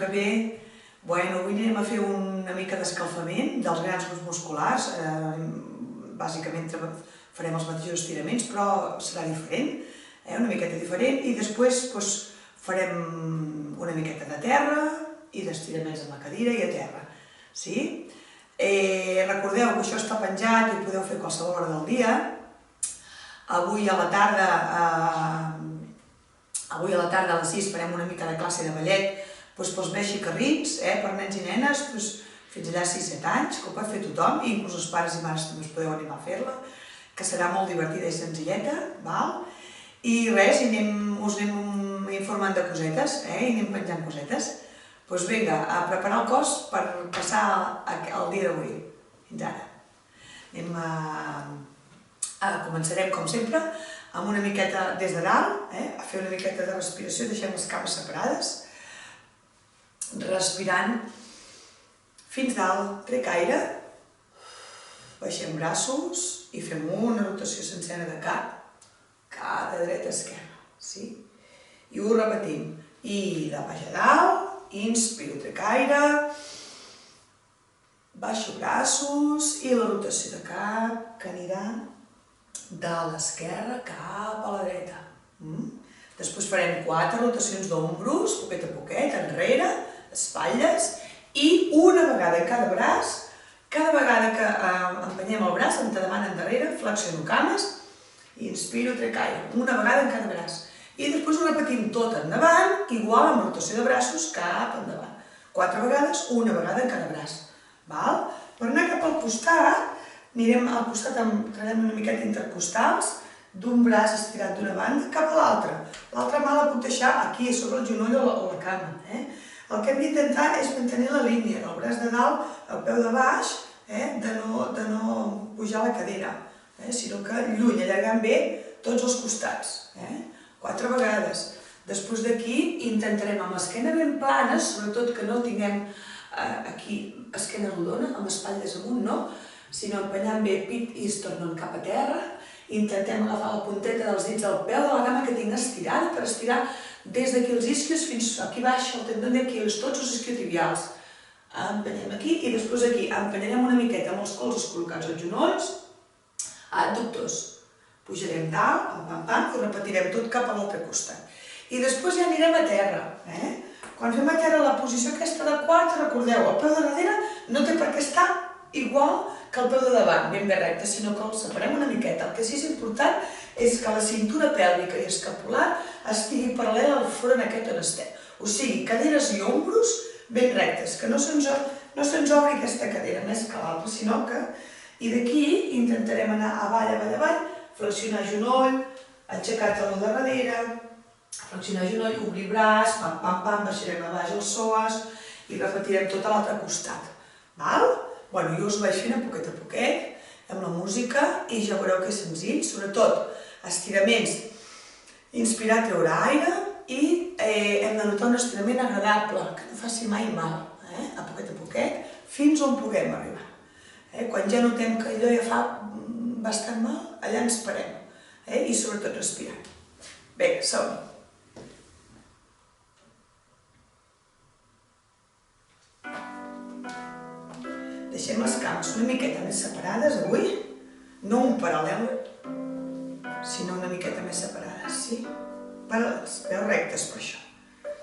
sempre bé. Bueno, avui anirem a fer una mica d'escalfament dels grans grups musculars. Bàsicament farem els mateixos estiraments, però serà diferent, una miqueta diferent, i després farem una miqueta de terra i d'estiraments amb la cadira i a terra. Recordeu que això està penjat i ho podeu fer a qualsevol hora del dia. Avui a la tarda a les 6 farem una mica de classe de ballet pels més xicarrins, per nens i nenes, fins allà 6-7 anys, que ho pot fer tothom, i inclús els pares i mares també us podeu animar a fer-la, que serà molt divertida i senzilleta, i res, us anem informant de cosetes, i anem penjant cosetes. Doncs vinga, a preparar el cos per passar el dia d'avui, fins ara. Començarem, com sempre, amb una miqueta des de dalt, a fer una miqueta de respiració, deixem les cames separades, respirant fins dalt, trec aire, baixem braços i fem una rotació sencera de cap, de dreta a esquerra, i ho repetim, i de baix a dalt, inspiro, trec aire, baixo braços i la rotació de cap que anirà de l'esquerra cap a la dreta. Després farem 4 rotacions d'ombros, poquet a poquet, enrere, espatlles, i una vegada cada braç, cada vegada que empenyem el braç, endavant, endarrere, flexiono cames, i inspiro, trec aire, una vegada en cada braç. I després ho repetim tot endavant, igual amb rotació de braços cap endavant. 4 vegades, una vegada en cada braç. Per anar cap al costat, anirem al costat, treballarem una miqueta intercostals, d'un braç estirat d'una banda cap a l'altra. L'altra mà la puc deixar aquí, sobre el genoll o la cama. El que hem d'intentar és mantenir la línia del braç de dalt, el peu de baix, de no pujar la cadera, sinó que lluny, allargant bé tots els costats. 4 vegades. Després d'aquí intentarem amb l'esquena ben plana, sobretot que no tinguem aquí esquena rodona, amb espatlles amunt, no? Sinó empenyant bé pit i esternón cap a terra. Intentem agafar la punteta dels dits del peu de la cama que tinc estirada per estirar des d'aquí els isquios fins aquí baix, el tendó d'aquí, tots els isquiotibials. Empenyem aquí i després aquí empenyarem una miqueta amb els colzes col·locats als genolls, adductors. Pujarem dalt, pam, pam, i ho repetirem tot cap a l'altre costat. I després ja anirem a terra. Quan fem a terra la posició aquesta de quarta, recordeu, el peu de darrere no té per què estar igual que el peu de davant, ben bé recte, sinó que el separem una miqueta. El que sí és important és que la cintura pèlvica i escapular estigui paral·lela al front aquest on estem. O sigui, caderes i ombros ben rectes, que no se'ns obri aquesta cadera més que l'altra, sinó que... I d'aquí intentarem anar avall, flexionar genoll, aixecar taló de darrere, flexionar genoll, obrir braç, pam, pam, pam, baixarem a baix els psoas i repetirem tot a l'altre costat. Jo us vaig fent a poquet, amb la música, i ja veureu que és senzill, sobretot estiraments, inspirar, treure aire, i hem de notar un estirament agradable, que no faci mai mal, a poquet, fins on puguem arribar. Quan ja notem que allò ja fa bastant mal, allà ens parem, i sobretot respirant. Bé, som-hi. Deixem les cames una miqueta més separades avui, no un paral·lel, sinó una miqueta més separades, sí? Paral·lels, veu rectes per això.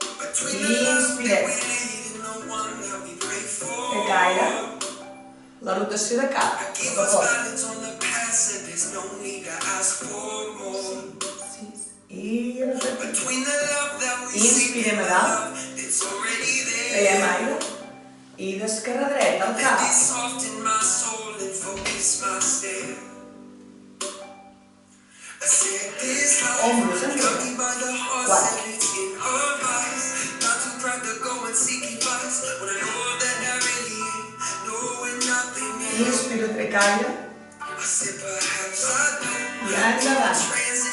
Inspirem. Trec aire. La rotació de cap, de fort. I repetim. Inspirem a dalt. Traiem aire. I d'esquerra a dreta, al cap. Ombros enrere. 4. Inspiro, trec aire. I endavant. 3.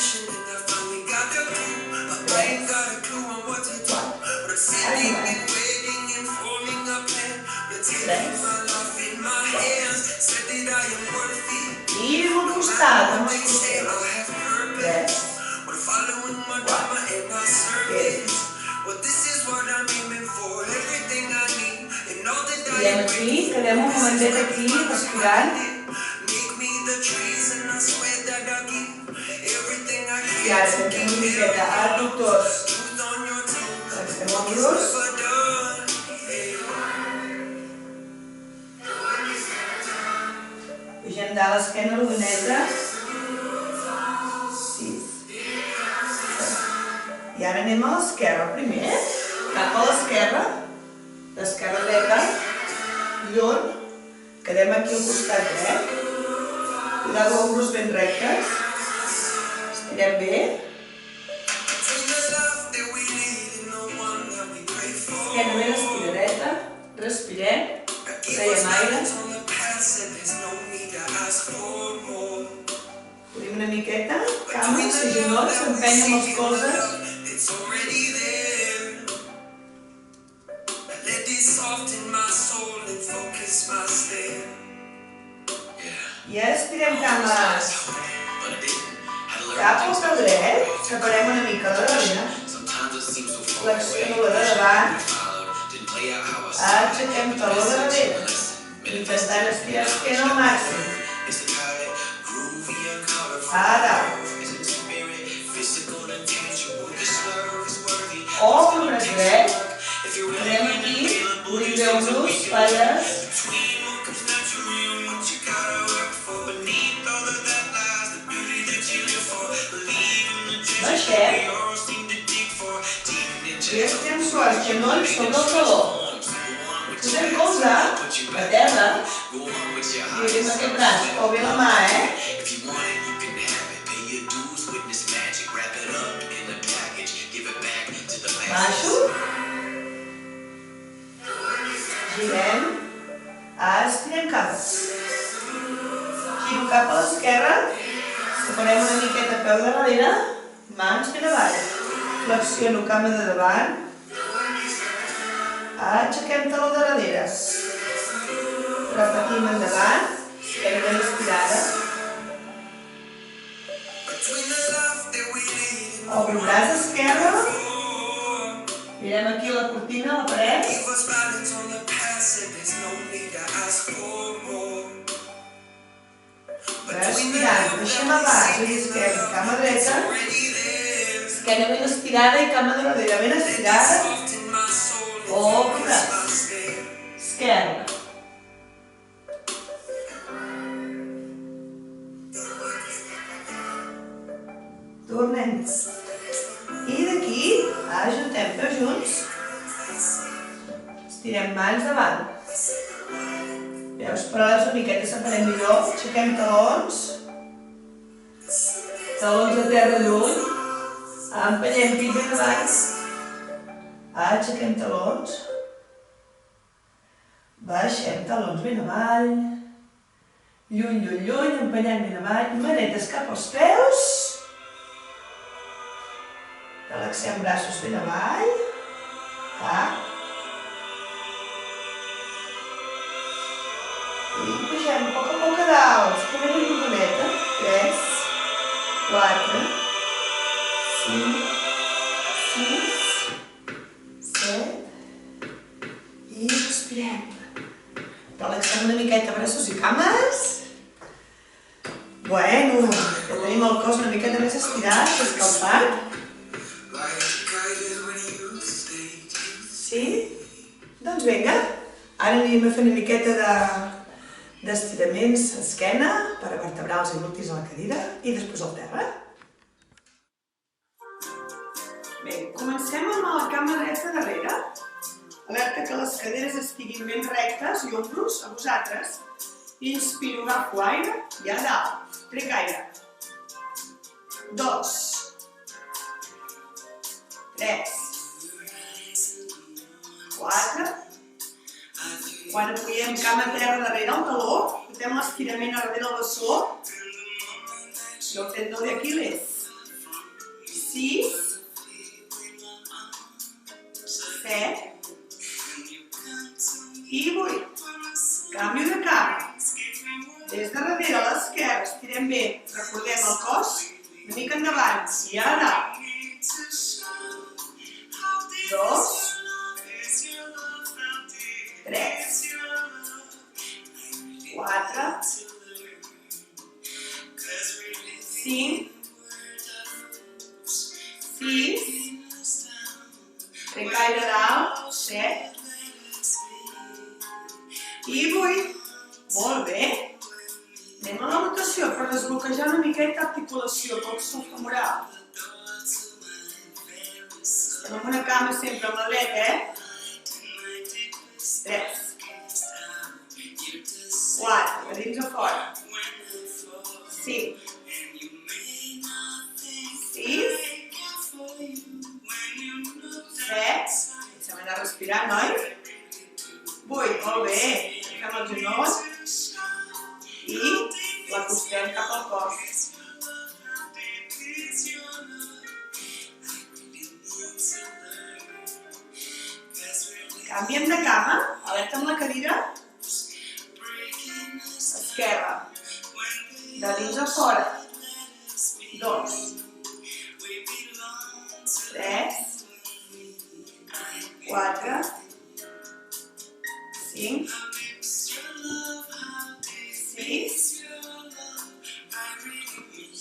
I al costat, amb els costels. 3. 4. Quedi. Estirem aquí, quedem un momentet aquí, respirant. I ara tanquem una miqueta adductors. Flexem ombros. Pugem dalt l'esquena rodoneta. 6. I ara anem a l'esquerra primer. Cap a l'esquerra. D'esquerra a dreta. Lluny. Quedem aquí al costat dret. Posar els ombros ben rectes. Estirem bé. Esquena ben estiradeta. Respirem. Traiem aire. Obrim una miqueta. Cames i genolls. Empenyem els colzes. I ara estirem cames cap al peu dret, separem una mica la darrere, flexiono la de davant, aixequem taló de darrere, intentant estirar l'esquena al màxim. Ara. Obre el braç dret, anem aquí, obrigueu-nos, espatlles. Baixem. I estem suaus, genolls sobre el taló. Posem colze a terra i obrim aquest braç, o bé la mà, Baixo. Girem. Ara estirem cames. Giro cap a l'esquerra. Separem una miqueta peu de darrere. Mans ben avall. Flexiono cama de davant. Aixequem taló de darrere. Repetim endavant. Esquena ben estirada. Obro el braç esquerre. Mirem aquí la cortina, la paret. Respirant, deixem a baix, i esquerra, cama dreta. Esquena ben estirada i cama de darrere ben estirada. Obro braç. Esquerra. Tornem. I d'aquí, ajuntem peus junts. Estirem mans davant. Peus paral·lels una miqueta, separem millor. Aixequem talons. Talons a terra lluny. Empenyem pit ben avall. Aixequem talons. Baixem talons ben avall. Lluny, lluny, lluny. Empenyem ben avall. Manetes cap als peus. Relaxem braços ben avall. I pugem a poc a dalt. Estirem una rodoneta. 3, 4, 5, 6, 7. I respirem. Relaxem una miqueta braços i cames. Bueno, ja tenim el cos una miqueta més estirat, escalfat. Sí? Doncs vinga, ara anirem a fer una miqueta d'estiraments a esquena per a vertebrar els glútis a la cadira i després al terra. Bé, comencem amb la cama dreta darrere. Alerta que les caderes estiguin ben rectes i ombros a vosaltres. Inspiro, agafo aire i a dalt. Trec aire. 2, 3, 4. Quan apoyem cama a terra darrere el taló, fotem l'estirament a darrere el bessó. I el tendó d'Aquil·les. 6, 7 i 8. Canvi de cama. Des de darrere a l'esquerra estirem bé. Recordem el cos una mica endavant. I ara. 2, 3, 5, 6, recaire dalt, 7 i 8. Molt bé. Anem a la rotació per desbloquejar una miqueta articulació, coxo femoral. Estem amb una cama sempre amb la dreta, 3, 4, a dins a fora, 5, 6, 7, comencem a anar respirant, noi? 8, molt bé, fem el genoll i l'acostem cap al cos. Canviem de cama, alerta amb la cadira, esquerra, de dins a fora, 2, 3, 4, 5, 6,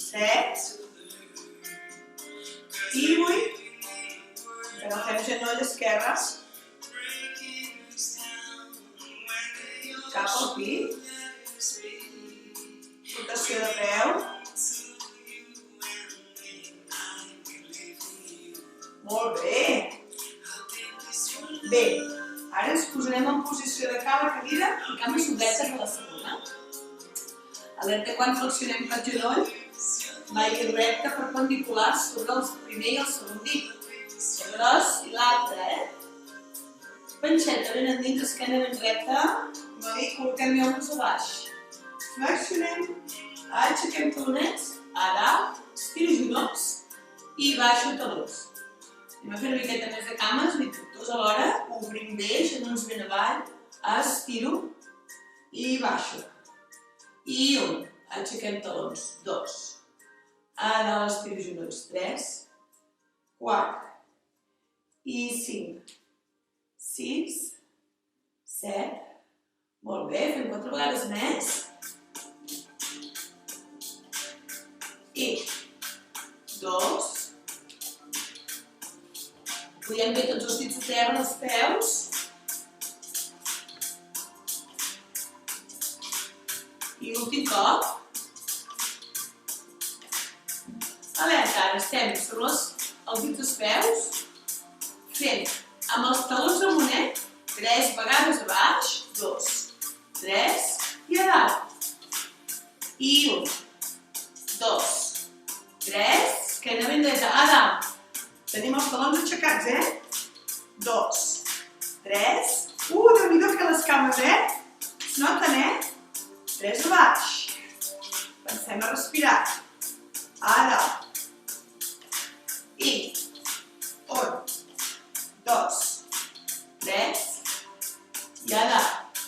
7 i 8. Agafem genoll esquerre, cap al pit, rotació de peu, molt bé. Bé, ara ens posarem en posició de cama, cadira i cames obretes a la segona. Alerta quan flexionem pel genoll, vagi recte perpendicular sobre el primer i el segon dit. El gros i l'altre, Panxeta ben endins, esquena ben recta, i col·loquem llaunes a baix. Flexionem, aixequem talonets, a dalt, estiro genolls i baixo talons. Anem a fer una miqueta més de cames, tots alhora, obrim bé, genolls ben avall, estiro i baixo. I 1, aixequem talons, 2, a dalt estiro genolls, 3, 4 i 5. 6, 7, molt bé, fem 4 vegades més. I 2, podem fer tots els dits a terra als peus. I l'últim cop. Alerta, ara estem sobre els dits als peus, fent amb els talons amunt, 3 vegades a baix, 2, 3 i a dalt. I 1, 2, 3, esquena ben dreta, a dalt. Tenim els talons aixecats, 2, 3, Déu-n'hi-do que les cames, es noten, 3 a baix. Pensem a respirar, a dalt. I 1, 2, 3 i a dalt.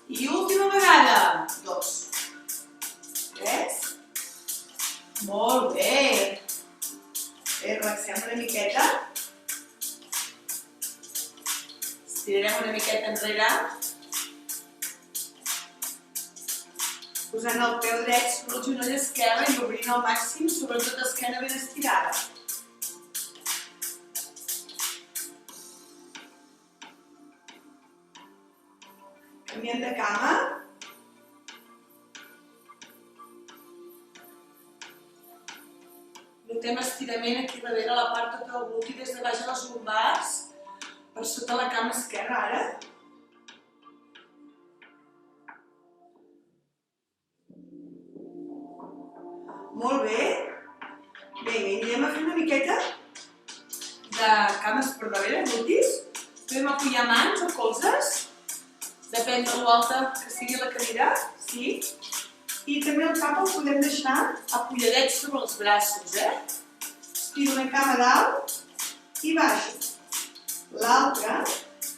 I última vegada, 2, 3. Molt bé. Relaxem una miqueta. Estirarem una miqueta enrere. Posant el peu dret sobre el genoll esquerre i obrint al màxim, sobretot esquena ben estirada. Canviem de cama. Notem estirament aquí darrere a la part tota del gluti, des de baix a les lumbars, per sota la cama esquerra ara. Molt bé. Bé, anirem a fer una miqueta de cames per darrere, glutis. Podem apoyar mans o colzes. Depèn de l'alta que sigui la cadira, sí. I també el cap el podem deixar apoyadet sobre els braços, Estiro una cama dalt i baixo. L'altra,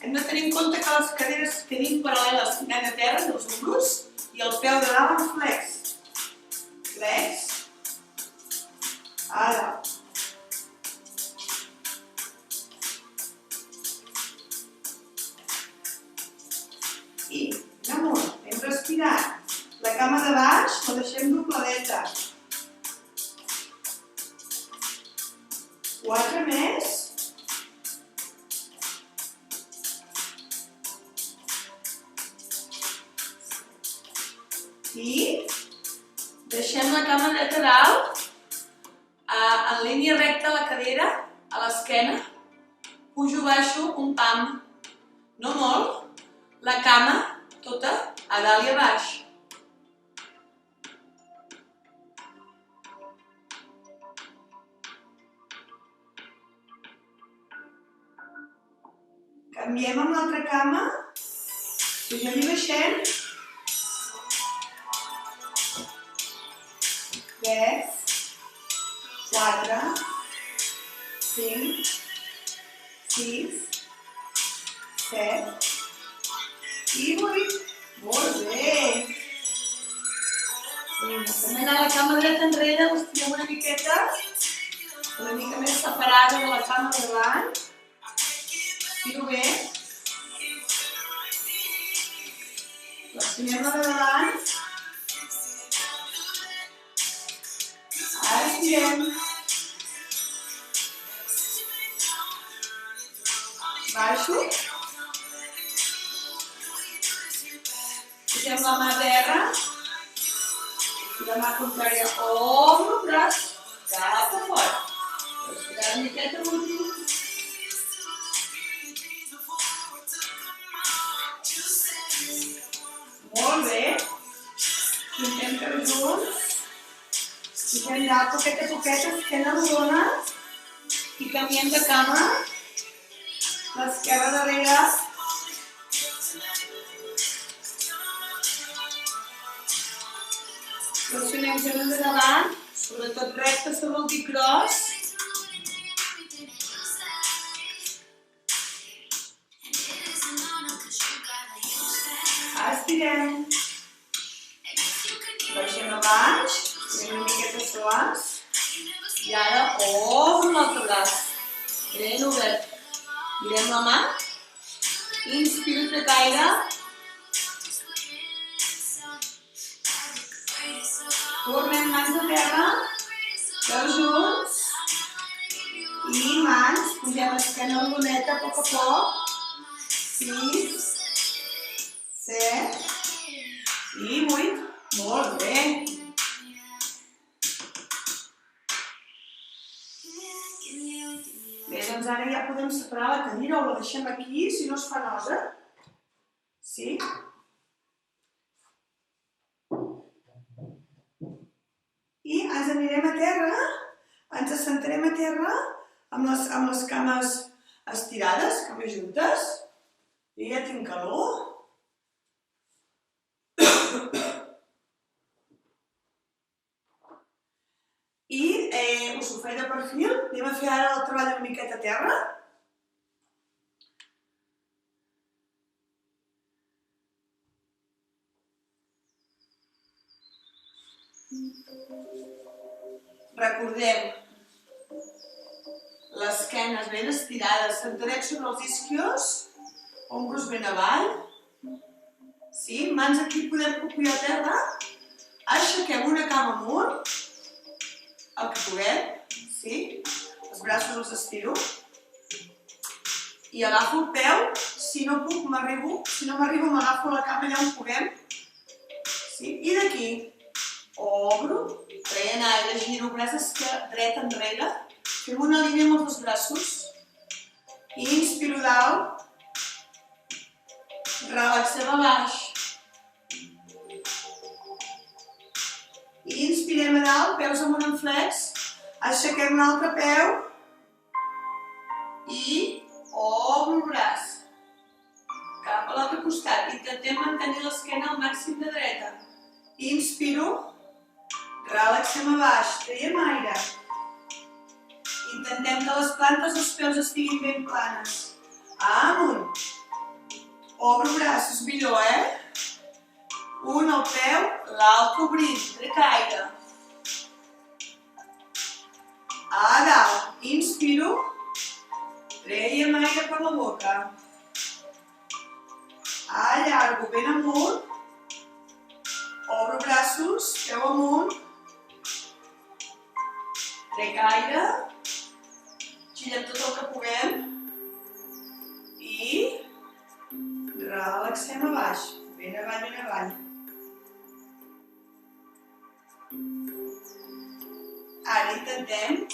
hem de tenir en compte que les caderes quedin paral·leles anant a terra dels ombros i el peu de dalt en flex. Flex. A dalt. I amunt, hem respirat. La cama de baix la deixem dobladeta. I deixem la cama dreta dalt, en línia recta a la cadera, a l'esquena. Pujo, baixo, un pam. No molt. La cama tota a dalt i a baix. Canviem amb l'altra cama. Pugem i baixem. 3, 4, 5, 6, 7 i 8. Molt bé. Tornem a anar a la cama dreta enrere, l'estirem una miqueta, una mica més separada de la cama de davant. Estiro bé. L'estirem la de davant. Ara estirem. Baixo. Posem la mà a terra. I la mà contrària. Obro, braç. Cap a fora. Estirar una miqueta l'últim. Molt bé. Juntem tots junts. Posem dalt poquet a poquet, esquena rodona. I canviem de cama. L'esquerra darrere. Flexionem genoll de davant, sobretot recte sobre el dit gros. Estirem. Baixem a baix, anem una miqueta suaus. I ara obro l'altre braç. Ben obert. Girem la mà. Inspiro, trec aire. Tornem mans a terra. Peus junts. I mans. Pugem esquena rodoneta a poc a poc. 6, 7 i 8. Molt bé. Bé, doncs ara ja podem separar la cadira o la deixem aquí, si no es fa nosa. Sí? I ens anirem a terra, ens assentarem a terra amb les cames estirades, cames juntes. Jo ja tinc calor. I us ho faré de perfil. Anem a fer ara el treball una miqueta a terra. Recordem, l'esquena ben estirada, sentarem sobre els isquios, ombros ben avall. Sí? Mans aquí, podem copiar a terra. Aixequem una cama amunt, el que puguem, sí? Els braços els estiro. I agafo el peu, si no puc m'arribo, si no m'arribo m'agafo la cama allà on puguem. Sí? I d'aquí, obro, traient aire, giro, braç dret enrere, fem una línia amb els dos braços. I inspiro dalt, relaxem a baix. I inspirem a dalt, peus amunt en flex, aixequem l'altre peu i obro el braç cap a l'altre costat. Intentem mantenir l'esquena al màxim de dreta. Inspiro, relaxem a baix, traiem aire. Intentem que les plantes dels peus estiguin ben planes. Amunt. Obro braços, millor, Un al peu, l'altre obrint, trec aire. A dalt, inspiro, traiem aire per la boca. Allargo ben amunt, obro braços, peu amunt, trec aire, girem tot el que puguem i relaxem a baix, ben avall, ben avall. intentem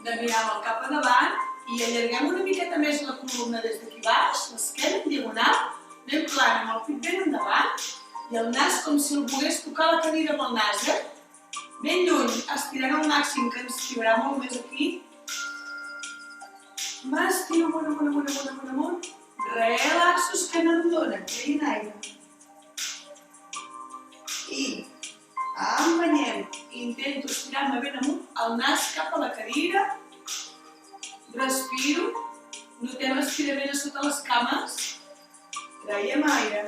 de mirar amb el cap endavant i allarguem una miqueta més la columna des d'aquí baix, l'esquena en diagonal, ben plana, amb el pit ben endavant i el nas com si el volgués tocar la cadira amb el nas, ben lluny, estirant al màxim, que ens estiurà molt més aquí. M'estiro amunt, relaxo esquena rodona, traient aire. I embanyem, intento estirar-me ben amunt, el nas cap a la cadira, respiro, notem l'estirament a sota les cames, traiem aire.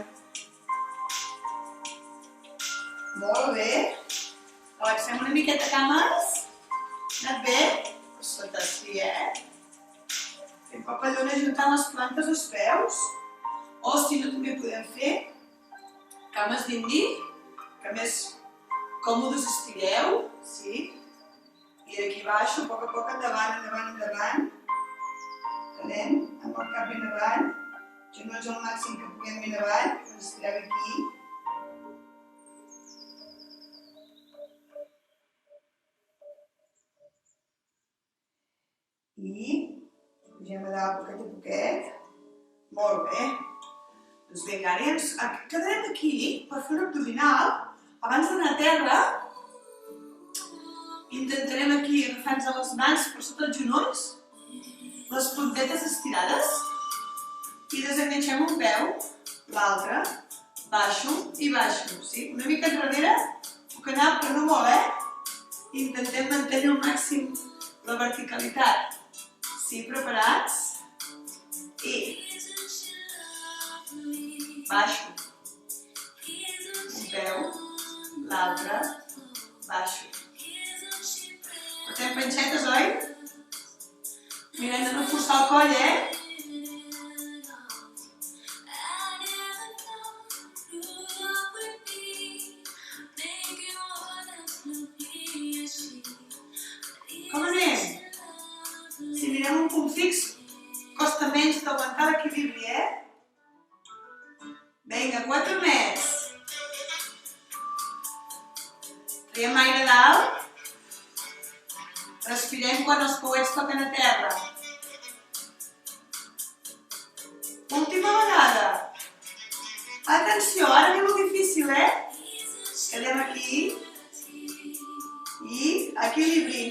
Molt bé. Relaxem una miqueta cames. Anat bé? Per sota sí, Fem papallona ajuntant les plantes dels peus. O si no, també podem fer cames d'indi, que més còmodes estireu, sí? I d'aquí baixo, a poc, endavant. Anem amb el cap ben avall, genolls al màxim que puguem ben avall, que ens estirem aquí. I pugem a dalt poquet a poquet. Molt bé. Doncs vinga, ara ja ens quedarem aquí per fer un abdominal. Abans d'anar a terra, intentarem aquí agafar-nos a les mans per sota els genolls, les puntetes estirades, i desenganxem un peu, l'altre, baixo i baixo. Sí? Una mica enrere, puc anar però no molt, Intentem mantenir al màxim la verticalitat. Sí, preparats? I baixo. Un peu, l'altre, baixo. Portem panxetes, oi? Mirem de no forçar el coll, Com anem? Si mirem un punt fix, costa menys d'aguantar l'equilibri, Vinga, 4 més. Traiem aire dalt. Respirem quan els pouets toquen a terra. Última vegada. Atenció, ara ve lo difícil, Quedem aquí. I equilibri.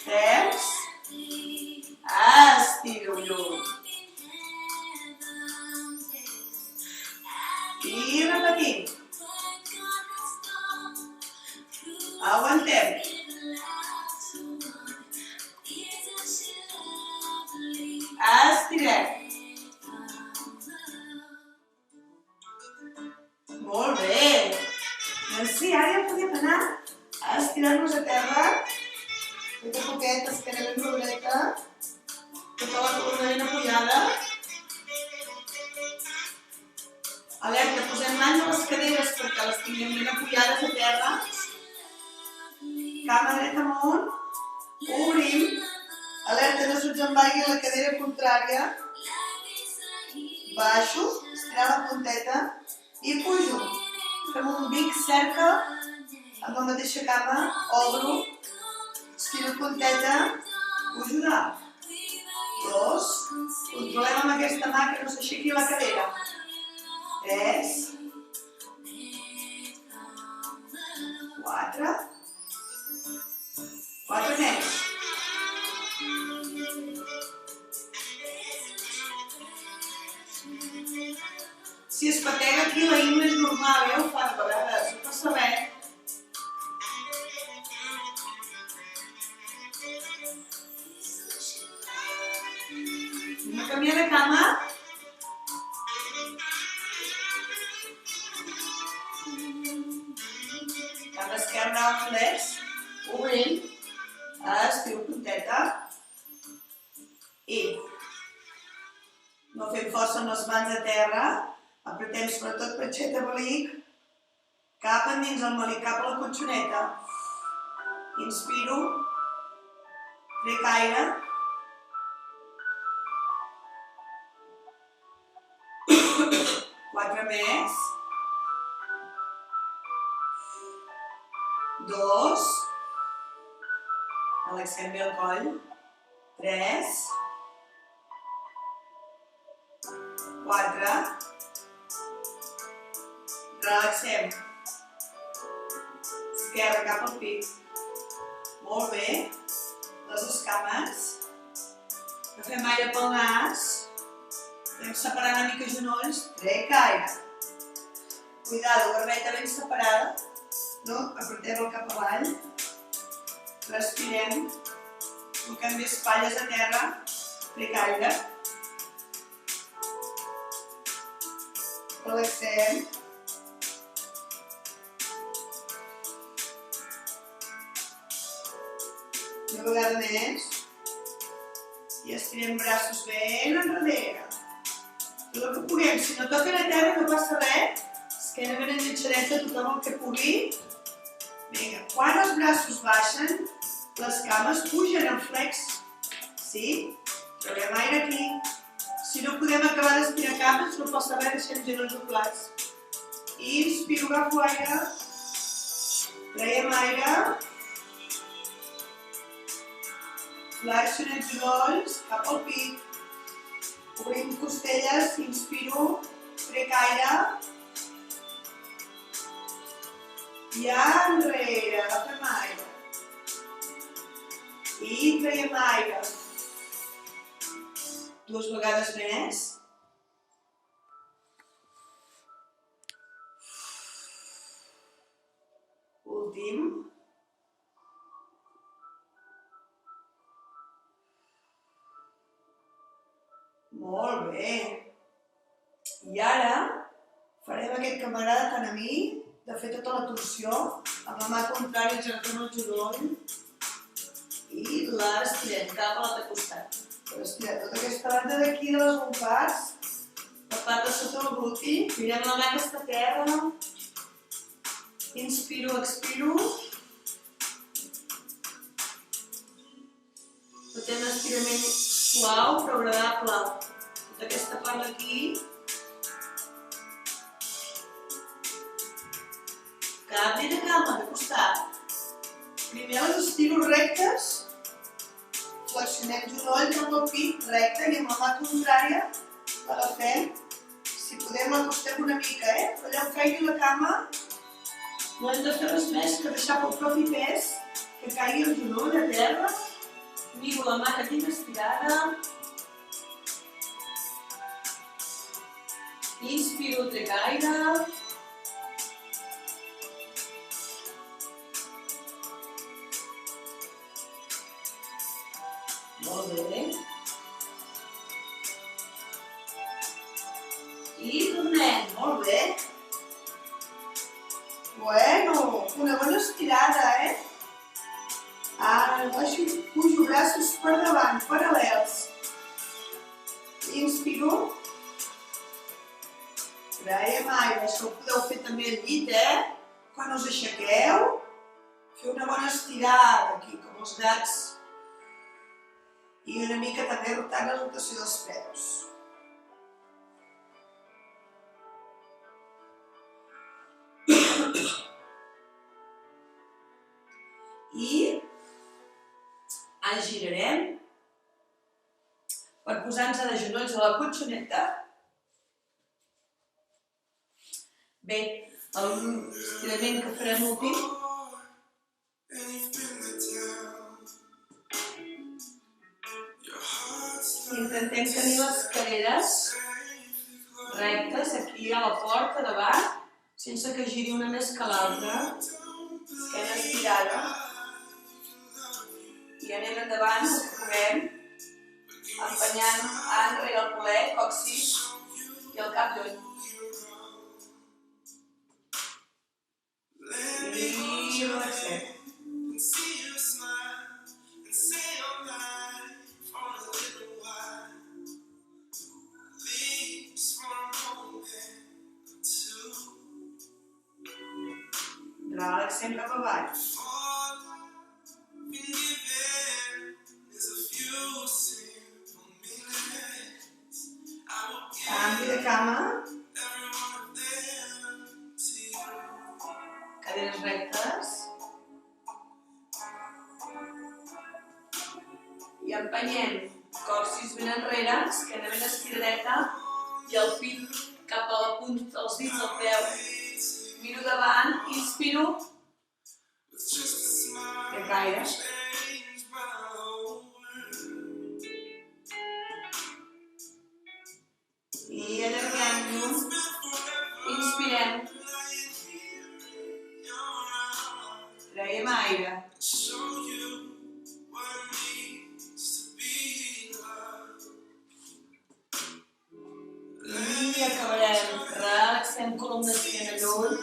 Temps. Estiro lluny. I repetim. Aguantem. Estirem. Molt bé. Doncs sí, ara ja podem anar a estirar-nos a terra. Poquet a poquet, esquena ben rodoneta. Tota la columna ben apoyada. Alerta, posem mans a les caderes perquè les tinguem ben apoyades a terra. Cama dreta amunt. Obrim. Alerta, no se'ns envaigui la cadera contrària. Baixo, estirar la punteta i pujo. Fem un big cercle amb la mateixa cama, obro, estiro punteta, pujo dalt. 2, controlem amb aquesta mà que no s'aixequi la cadera. 3, 4, 4 més. Si es patega aquí, la himna és normal, ho fan a vegades, no passa res. Anem a canviar de cama. Cama esquerra, flex. Obrim. Estiro punteta. I no fem força amb les mans a terra. Apretem sobretot panxeta melic. Cap endins el melic, cap a la cotxoneta. Inspiro. Trec aire. Quatre més. Relaxem bé el coll. 3, 4, relaxem. Esquerra cap al pit. Molt bé. Les escames. Agafem aire pel nas. Anem separant una mica genolls. Trec aire. Cuidado, barbeta ben separada. No? Apretem el cap avall. Respirem. Toquem bé espatlles a terra. Trec aire. Relaxem. Una vegada més. I estirem braços ben enrere. Tot el que puguem. Si no toquen a terra no passa res. Esquena ben enllotjadeta, tothom el que pugui. Vinga, quan els braços baixen, les cames pugen en flex. Sí? Trobem aire aquí. Si no podem acabar d'estirar cames, no passa res, deixem genolls doblats. Inspiro, agafo aire. Traiem aire. Flexionem genolls cap al pit. Obrim costelles, inspiro, trec aire. I enrere, agafem aire. I traiem aire. 2 vegades més. Últim. Molt bé. I ara farem aquest que m'agrada tant a mi, de fer tota la torsió, amb la mà contrària ens agafem el genoll i l'estirem cap a l'altre costat. Estirem tota aquesta banda d'aquí de les lompats, la part de sota el gluti, mirem la mà que està a terra, inspiro, expiro, fotem estirament suau però agradable. Tota aquesta part d'aquí. Canvi de cama, de costat. Primer les estiro rectes. Flexionem genolls amb el pit recte i amb la mà contrària l'agafem. Si podem l'acostem una mica, però allà on caigui la cama no hem de fer res més que deixar pel propi pes que caigui el genoll a terra. Miro la mà que tinc estirada. Inspiro, trec aire. Molt bé. I tornem. Molt bé. Bueno, una bona estirada, Ara baixo, pujo braços per davant, paral·lels. Inspiro. Traiem aire, això ho podeu fer també al llit, Quan us aixequeu, feu una bona estirada aquí, com els gats. I una mica també rotant la rotació dels peus. I ens girarem per posar-nos de genolls a la colxoneta. Bé, l'estirament que farem últim. Intentem tenir les caderes rectes aquí a la porta davant, sense que giri una més que l'altra. Esquena estirada. I anem endavant, el que puguem, empenyant enrere el bolet, còccix i el cap lluny. I relaxem. Relaxem cap avall. Canvi de cama. Caderes rectes. esquena ben estiradeta i el pit cap a la punta dels dits del peu. Miro davant, inspiro. Ben gaire. I allarguem-nos. Inspirem. Traiem aire. I acabarem. Relaxem columna esquena lluny.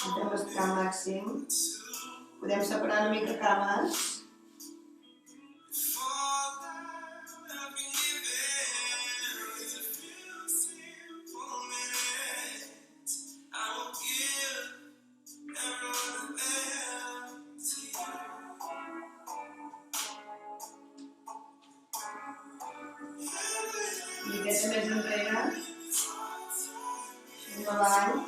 Intentem estirar al màxim. Podem separar una mica cames. Miqueta més enrere. Endavant.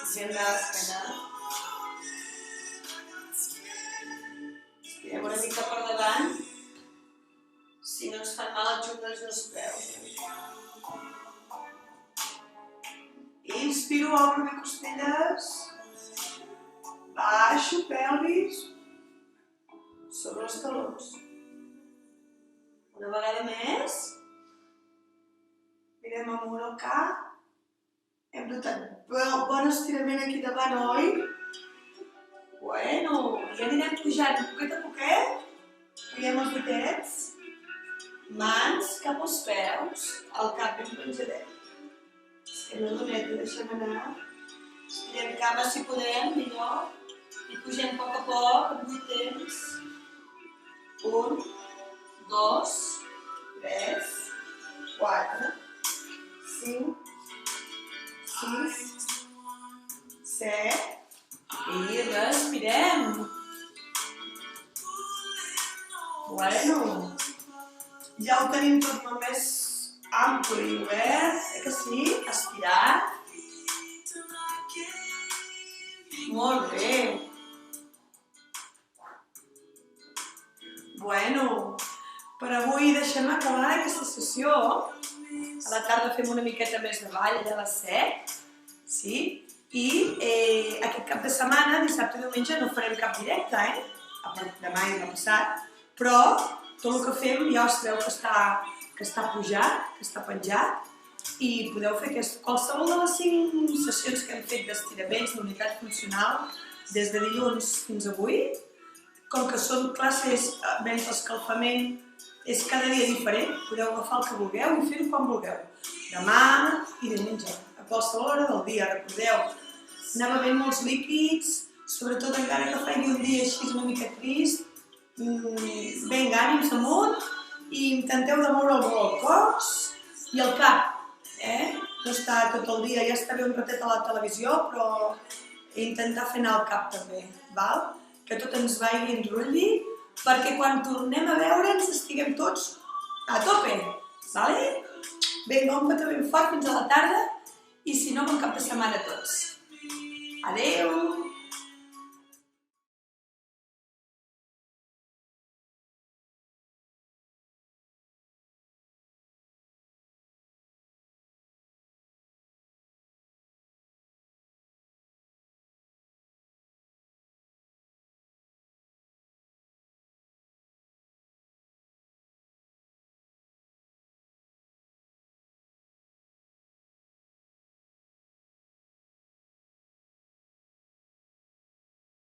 Gent d'esquena. Estirem una mica per davant. Si no ens fan mal els juntes dels peus. Inspiro, obro bé costelles. Baixo pelvis sobre els talons. Una vegada més. Mirem amunt el cap. Hem notat bon estirament aquí davant, oi? Bueno, ja anirem pujant poquet a poquet. Traiem els ditets. Mans cap als peus, el cap ben penjadet. Esquena doneta, deixem anar. Estirem cames si podem, millor. I pugem a poc, amb 8 temps. 1, 2, 3, 4, 5, 6, 7 i respirem. Bueno, ja ho tenim tot molt més ample i obert, que sí? Estirat. Molt bé. Bueno, per avui deixem acabar aquesta sessió. A la tarda fem una miqueta més de ball, allà a les 7, sí? I aquest cap de setmana, dissabte i diumenge, no farem cap directe, demà i demà passat, però tot el que fem ja us sabeu que està pujat, que està penjat, i podeu fer qualsevol de les 5 sessions que hem fet d'estiraments d'unitat funcional des de dilluns fins avui. Com que són classes menys l'escalfament, és cada dia diferent, podeu agafar el que vulgueu i fer-ho quan vulgueu. Demà i diumenge, a qualsevol hora del dia, recordeu. Anar bevent molts líquids, sobretot encara que faci un dia així una mica trist, vinga, ànims amunt, i intenteu de moure molt el cos i el cap. No estar tot el dia, ja està bé un ratet a la televisió, però intentar fer anar el cap també, val? Que tot ens vagi en rotlli, perquè quan tornem a veure'ns estiguem tots a tope, vale? Vinga, un petó ben fort fins a la tarda i si no, bon cap de setmana a tots. Adeu!